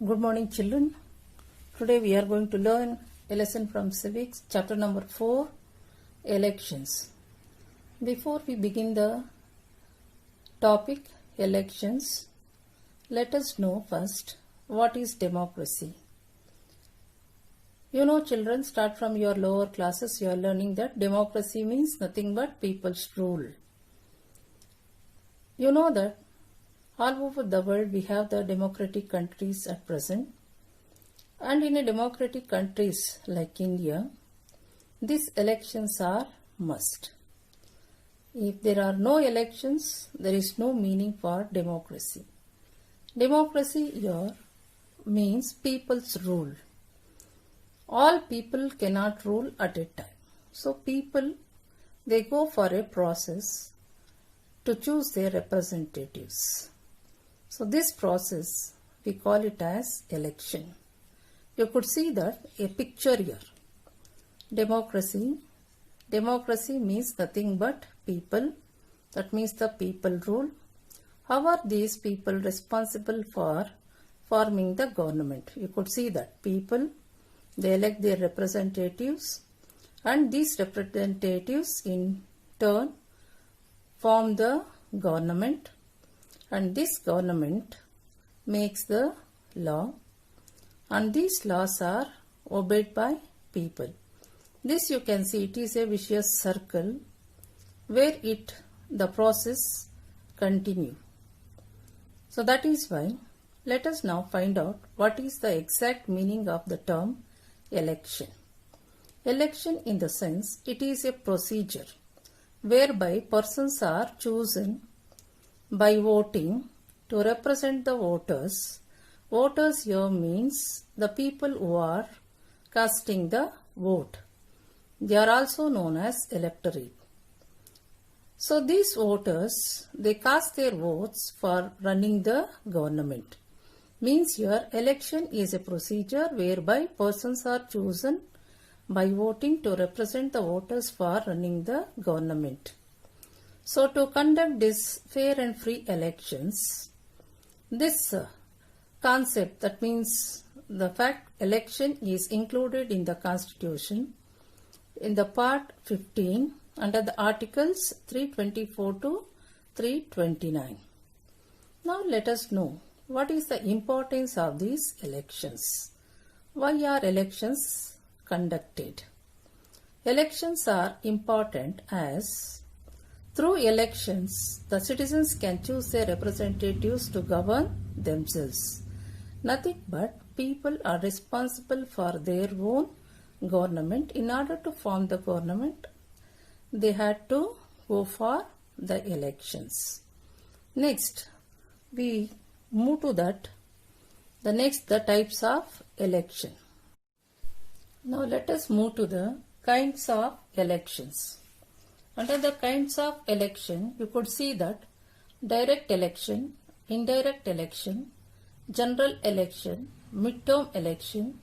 Good morning, children. Today we are going to learn a lesson from civics, chapter number 4, elections. Before we begin the topic elections, let us know first what is democracy. You know, children, start from your lower classes, you are learning that democracy means nothing but people's rule. You know that all over the world we have the democratic countries at present, and in a democratic countries like India, these elections are must. If there are no elections, there is no meaning for democracy. Democracy here means people's rule. All people cannot rule at a time. So people, they go for a process to choose their representatives. So this process, we call it as election. You could see that a picture here. Democracy means nothing but people. That means the people rule. How are these people responsible for forming the government? You could see that people, they elect their representatives, and these representatives in turn form the government, and this government makes the law, and these laws are obeyed by people. This you can see, it is a vicious circle where the process continue. So that is why let us now find out what is the exact meaning of the term election. Election in the sense, it is a procedure whereby persons are chosen by voting to represent the voters. Voters here means the people who are casting the vote. They are also known as electorate. So these voters, they cast their votes for running the government. Means here election is a procedure whereby persons are chosen by voting to represent the voters for running the government. So to conduct this fair and free elections, this concept, that means the fact election is included in the Constitution in the part 15 under the articles 324 to 329. Now let us know what is the importance of these elections. Why are elections conducted? Elections are important as through elections, the citizens can choose their representatives to govern themselves. Nothing but people are responsible for their own government. In order to form the government, they had to go for the elections. Next, we move to the types of election. Now let us move to the kinds of elections. Under the kinds of election, you could see that direct election, indirect election, general election, midterm election,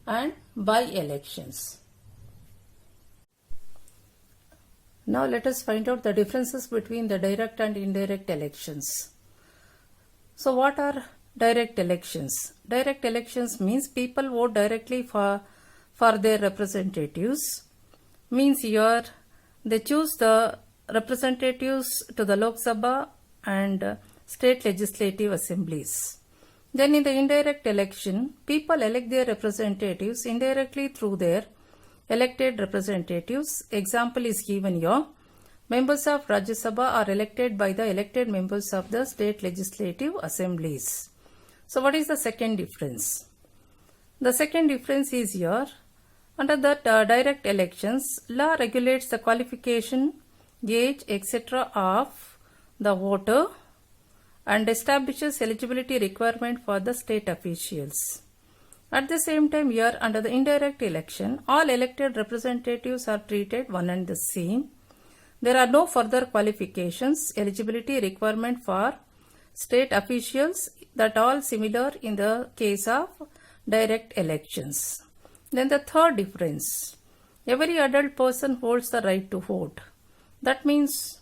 and by-elections. Now let us find out the differences between the direct and indirect elections. So what are direct elections? Direct elections means people vote directly for their representatives. Means here they choose the representatives to the Lok Sabha and state legislative assemblies. Then in the indirect election, people elect their representatives indirectly through their elected representatives. Example is given here. Members of Rajya Sabha are elected by the elected members of the state legislative assemblies. So what is the second difference? The second difference is here. Under the direct elections, law regulates the qualification, age, etc. of the voter and establishes eligibility requirement for the state officials. At the same time, here under the indirect election, all elected representatives are treated one and the same. There are no further qualifications, eligibility requirement for state officials, that all similar in the case of direct elections. Then the third difference, every adult person holds the right to vote. That means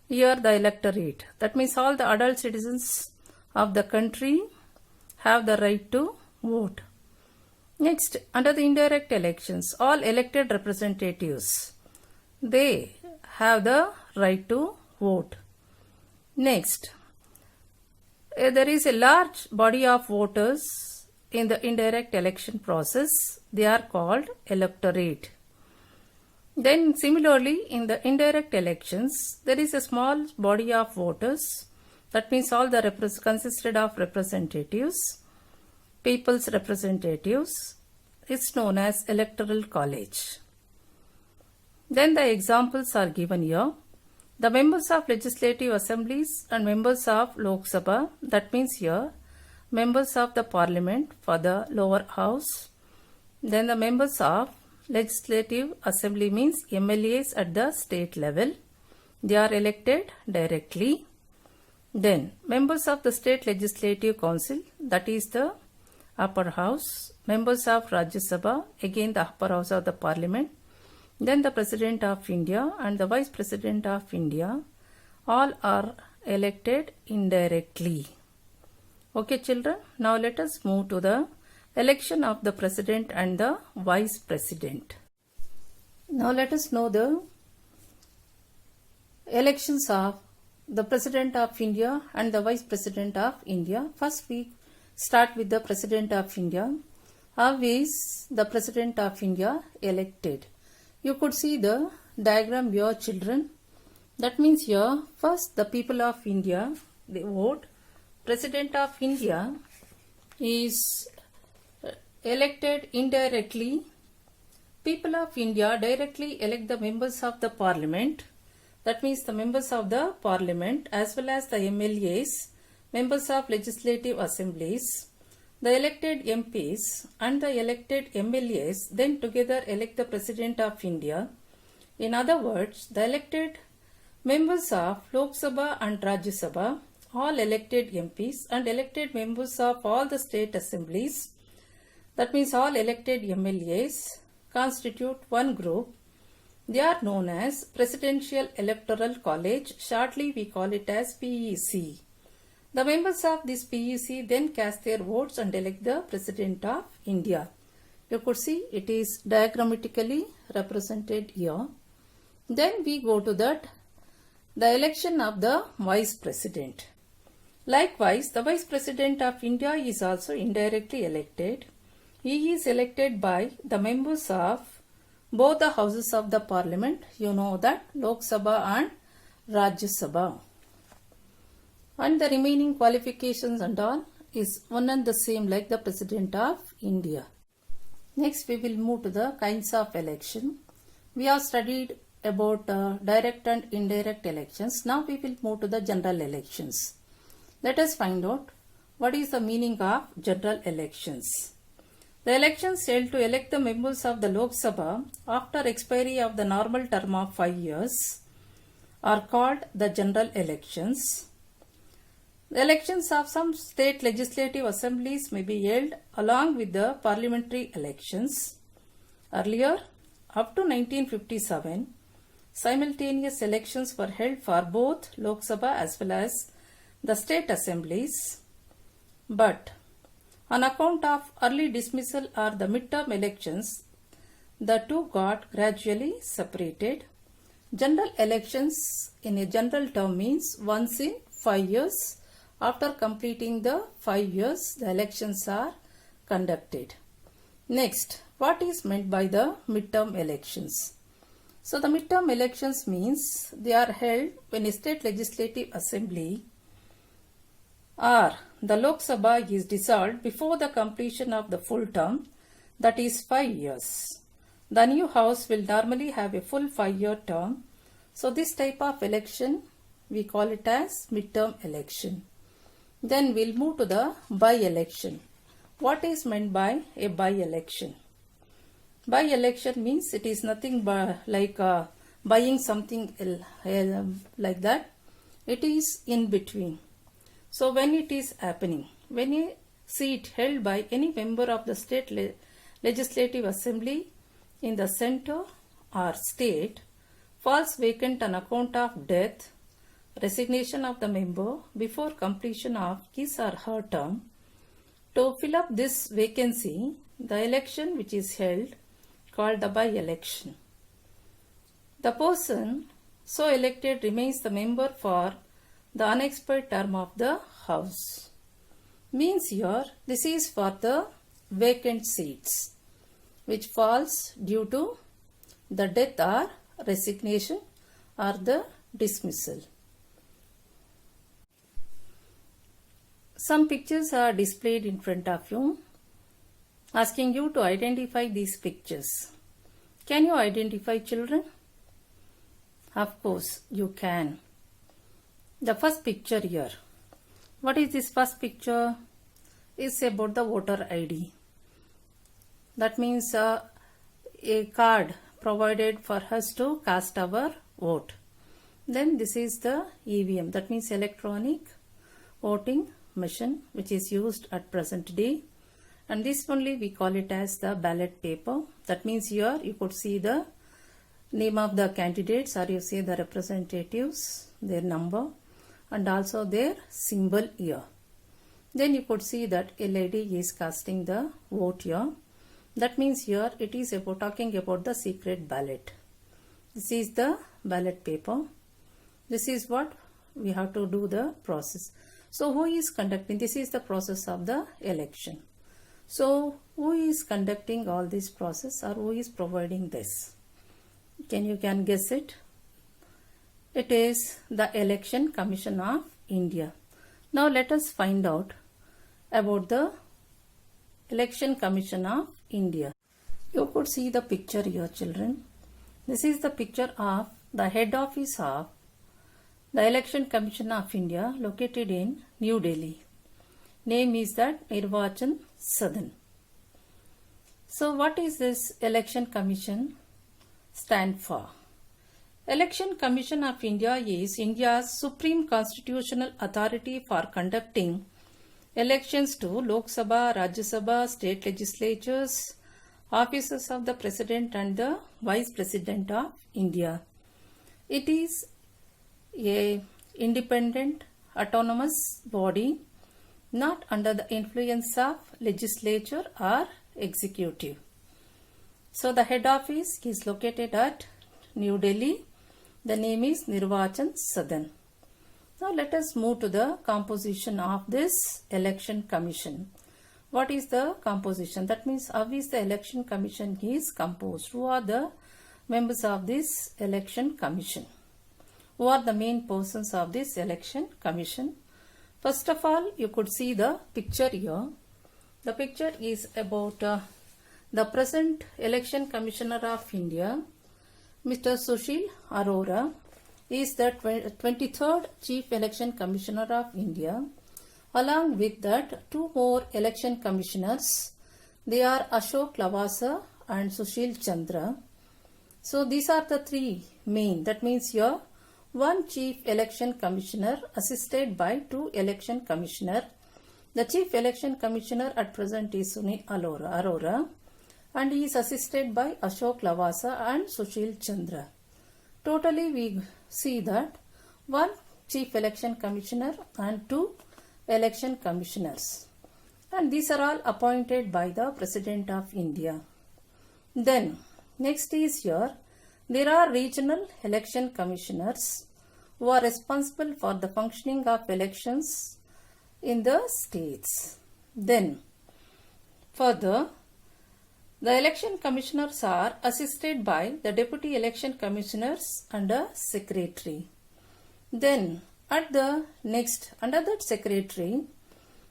here the electorate, that means all the adult citizens of the country have the right to vote. Next, under the indirect elections, all elected representatives, they have the right to vote. Next, there is a large body of voters in the indirect election process. They are called electorate. Then similarly, in the indirect elections, there is a small body of voters. That means all the consisted of representatives, people's representatives. It's known as electoral college. Then the examples are given here. The members of legislative assemblies and members of Lok Sabha, that means here members of the parliament for the lower house. Then the members of legislative assembly means MLAs at the state level. They are elected directly. Then members of the state legislative council, that is the upper house. Members of Rajya Sabha, again the upper house of the parliament. Then the President of India and the Vice President of India, all are elected indirectly. Okay children, now let us move to the election of the President and the Vice President. Now let us know the elections of the President of India and the Vice President of India. First we start with the President of India. How is the President of India elected? You could see the diagram here children. That means here first the people of India, they vote. President of India is elected indirectly. People of India directly elect the members of the parliament. That means the members of the parliament as well as the MLAs, members of legislative assemblies. The elected MPs and the elected MLAs then together elect the President of India. In other words, the elected members of Lok Sabha and Rajya Sabha, all elected MPs and elected members of all the state assemblies, that means all elected MLAs, constitute one group. They are known as Presidential Electoral College. Shortly we call it as PEC. The members of this PEC then cast their votes and elect the President of India. You could see it is diagrammatically represented here. Then we go to the election of the Vice President. Likewise, the Vice President of India is also indirectly elected. He is elected by the members of both the houses of the parliament. You know that Lok Sabha and Rajya Sabha. And the remaining qualifications and all is one and the same like the President of India. Next we will move to the kinds of election. We have studied about direct and indirect elections. Now we will move to the general elections. Let us find out what is the meaning of general elections. The elections held to elect the members of the Lok Sabha after expiry of the normal term of 5 years are called the general elections. The elections of some state legislative assemblies may be held along with the parliamentary elections. Earlier, up to 1957, simultaneous elections were held for both Lok Sabha as well as the state assemblies. But on account of early dismissal or the midterm elections, the two got gradually separated. General elections in a general term means once in 5 years. After completing the 5 years, the elections are conducted. Next, what is meant by the midterm elections? So the midterm elections means they are held when a state legislative assembly or the Lok Sabha is dissolved before the completion of the full term, that is 5 years. The new house will normally have a full 5-year term. So this type of election we call it as midterm election. Then we'll move to the by-election. What is meant by a by-election? By-election means it is nothing but like buying something like that. It is in between. So when it is happening, when a seat held by any member of the state legislative assembly in the center or state falls vacant on account of death, resignation of the member before completion of his or her term, To fill up this vacancy, the election which is held called the by-election. The person so elected remains the member for the unexpired term of the House. Means here this is for the vacant seats which falls due to the death or resignation or the dismissal. Some pictures are displayed in front of you, asking you to identify these pictures. Can you identify, children? Of course, you can. The first picture here. What is this first picture? It's about the voter ID. That means a card provided for us to cast our vote. Then this is the EVM. That means electronic voting machine, which is used at present day. And this only we call it as the ballot paper. That means here you could see the name of the candidates, or you see the representatives, their number, and also their symbol here. Then you could see that a lady is casting the vote here. That means here it is about talking about the secret ballot. This is the ballot paper. This is what we have to do the process. So who is conducting? This is the process of the election. So who is conducting all this process, or who is providing this? Can you guess it? It is the Election Commission of India. Now let us find out about the Election Commission of India. You could see the picture here, children. This is the picture of the head office of the Election Commission of India, located in New Delhi. Name is that Nirvachan Sadan. So what is this Election Commission stand for? Election Commission of India is India's supreme constitutional authority for conducting elections to Lok Sabha, Rajya Sabha, state legislatures, offices of the President and the Vice President of India. It is a independent autonomous body not under the influence of legislature or executive. So the head office is located at New Delhi. The name is Nirvachan Sadan. Now let us move to the composition of this election commission. What is the composition? That means how is the election commission is composed? Who are the members of this election commission? Who are the main persons of this election commission? First of all, you could see the picture here. The picture is about the present Election Commissioner of India, Mr. Sushil Arora. He is the 23rd Chief Election Commissioner of India. Along with that, two more election commissioners. They are Ashok Lavasa and Sushil Chandra. So these are the three main. That means here one Chief Election Commissioner assisted by two election commissioner. The Chief Election Commissioner at present is Sunil Arora, and he is assisted by Ashok Lavasa and Sushil Chandra. Totally we see that one Chief Election Commissioner and two election commissioners, and these are all appointed by the President of India. Then next is here there are regional election commissioners who are responsible for the functioning of elections in the states. Then further, the election commissioners are assisted by the deputy election commissioners and a secretary. Then at the next, under that secretary,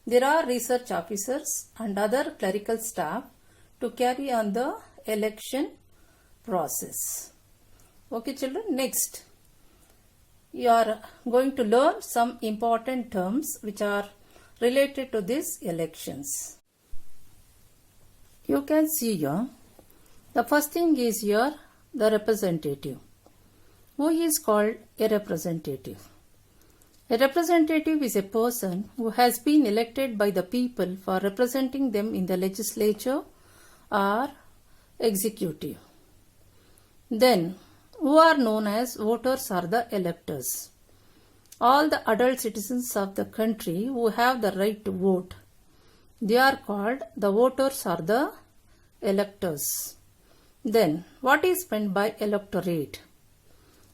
there are research officers and other clerical staff to carry on the election process. Okay, children, next you are going to learn some important terms which are related to these elections. You can see here, the first thing is here the representative. Who is called a representative? A representative is a person who has been elected by the people for representing them in the legislature or executive. Then, who are known as voters or the electors. All the adult citizens of the country who have the right to vote. They are called the voters or the electors. Then, what is meant by electorate?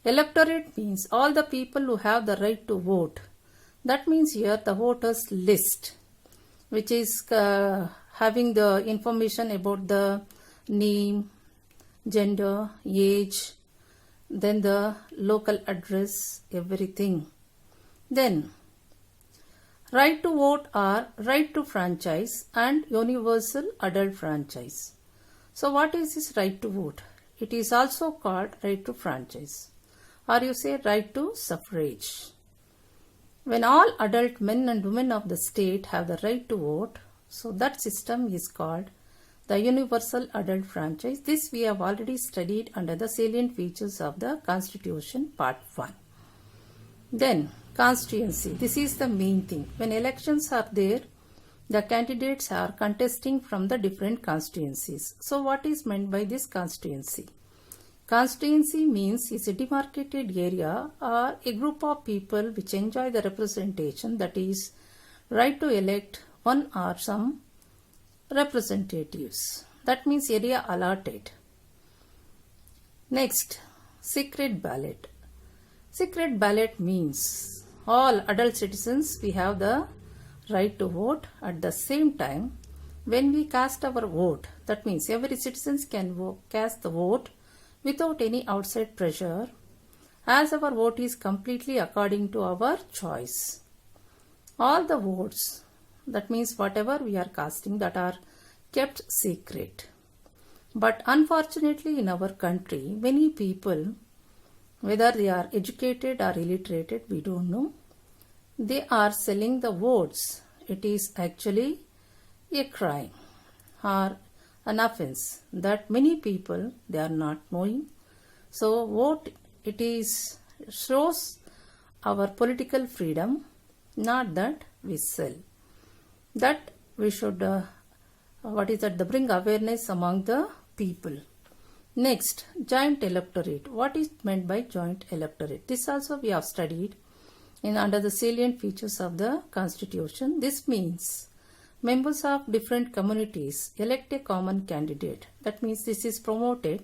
Electorate means all the people who have the right to vote. That means here the voters list, which is having the information about the name, gender, age, then the local address, everything. Then, right to vote or right to franchise and universal adult franchise. So what is this right to vote? It is also called right to franchise, or you say right to suffrage. When all adult men and women of the state have the right to vote, so that system is called the universal adult franchise. This we have already studied under the salient features of the Constitution Part 1. Then constituency. This is the main thing. When elections are there, the candidates are contesting from the different constituencies. So what is meant by this constituency? Constituency means is a demarcated area or a group of people which enjoy the representation, that is right to elect one or some representatives. That means area allotted. Next, secret ballot. Secret ballot means all adult citizens, we have the right to vote. At the same time, when we cast our vote, that means every citizen can cast the vote without any outside pressure, as our vote is completely according to our choice. All the votes, that means whatever we are casting, that are kept secret. But unfortunately in our country, many people, whether they are educated or illiterated, we don't know, they are selling the votes. It is actually a crime or an offense that many people, they are not knowing. So vote, it is shows our political freedom, not that we sell. That we should bring awareness among the people. Next, joint electorate. What is meant by joint electorate? This also we have studied under the salient features of the Constitution. This means members of different communities elect a common candidate. That means this is promoted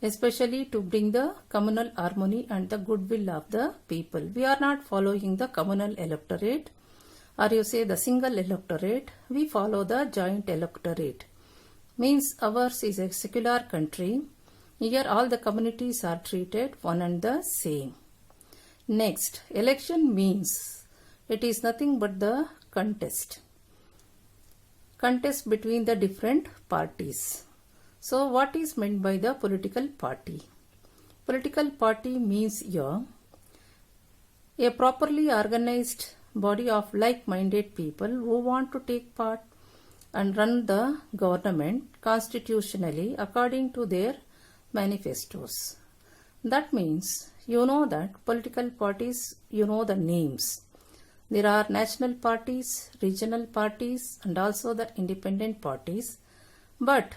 especially to bring the communal harmony and the goodwill of the people. We are not following the communal electorate, or you say the single electorate. We follow the joint electorate. Means ours is a secular country. Here all the communities are treated one and the same. Next, election means it is nothing but the contest between the different parties. So what is meant by the political party? Political party means here a properly organized body of like-minded people who want to take part and run the government constitutionally according to their manifestos. That means you know that political parties, you know the names. There are national parties, regional parties, and also the independent parties. But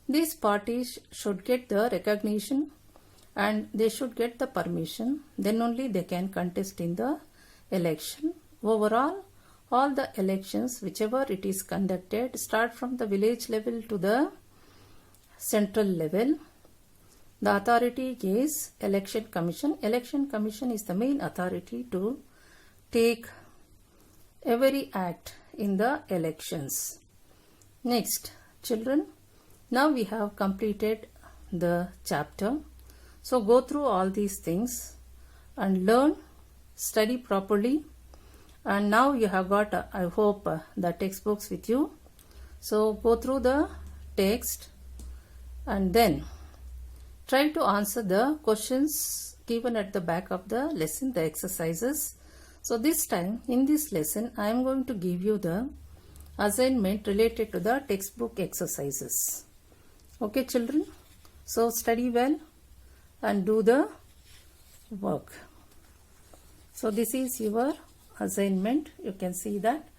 these parties should get the recognition and they should get the permission. Then only they can contest in the election. Overall, all the elections, whichever it is conducted, start from the village level to the central level. The authority is Election Commission. Election Commission is the main authority to take every act in the elections. Next, children, now we have completed the chapter. So go through all these things and learn, study properly. And now you have got, I hope, the textbooks with you. So go through the text and then try to answer the questions given at the back of the lesson, the exercises. So this time in this lesson I am going to give you the assignment related to the textbook exercises. Okay children, so study well and do the work. So this is your assignment. You can see that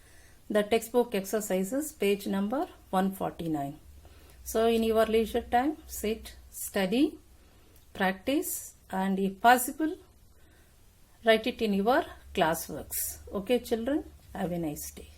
the textbook exercises, page number 149. So in your leisure time, sit, study, practice, and if possible, write it in your classworks. Okay children, have a nice day.